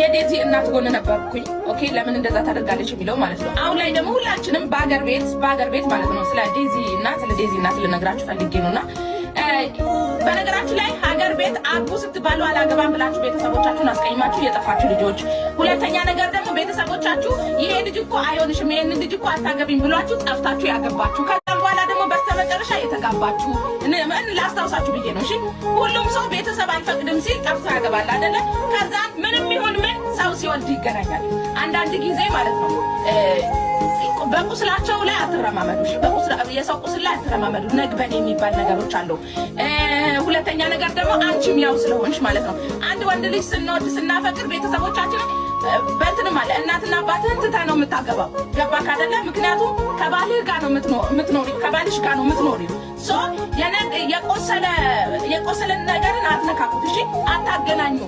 የዴዚ እናት ጎን ነበርኩኝ። ኦኬ ለምን እንደዛ ታደርጋለች የሚለው ማለት ነው። አሁን ላይ ደግሞ ሁላችንም በአገር ቤት ማለት ነው ስለ ዴዚ እናት ልነግራችሁ ፈልጌ ነውና በነገራችሁ ላይ ሀገር ቤት አቡ ስትባሉ አላገባም ብላችሁ ቤተሰቦቻችሁን አስቀይማችሁ የጠፋችሁ ልጆች፣ ሁለተኛ ነገር ደግሞ ቤተሰቦቻችሁ ይሄ ልጅ እኮ አይሆንሽም ይሄን ልጅ እኮ አታገቢም ብሏችሁ ጠፍታችሁ ያገባችሁ፣ ከዛም በኋላ ደግሞ በስተመጨረሻ የተጋባችሁ ላስታውሳችሁ ብዬ ነው። እሺ ሁሉም ሰው ቤተሰብ አልፈቅድም ሲል ጠፍቶ ያገባል አይደለ? ከዛ ምንም ይሁን ምን ሰው ሲወልድ ይገናኛል። አንዳንድ ጊዜ ማለት ነው በቁስላቸው ላይ አትረማመዱ። የሰው ቁስል ላይ አትረማመዱ። ነግበን የሚባል ነገሮች አሉ። ሁለተኛ ነገር ደግሞ አንቺም ያው ስለሆንሽ ማለት ነው አንድ ወንድ ልጅ ስንወድ ስናፈቅር ቤተሰቦቻችን በእንትንም አለ እናትና አባትህን ትተህ ነው የምታገባው። ገባህ አይደለ? ምክንያቱም ከባልህ ጋር ነው የምትኖሪው፣ ከባልሽ ጋር ነው የምትኖሪው። ሶ የቆሰለ ነገርን አትነካኩት። እሺ አታገናኙ።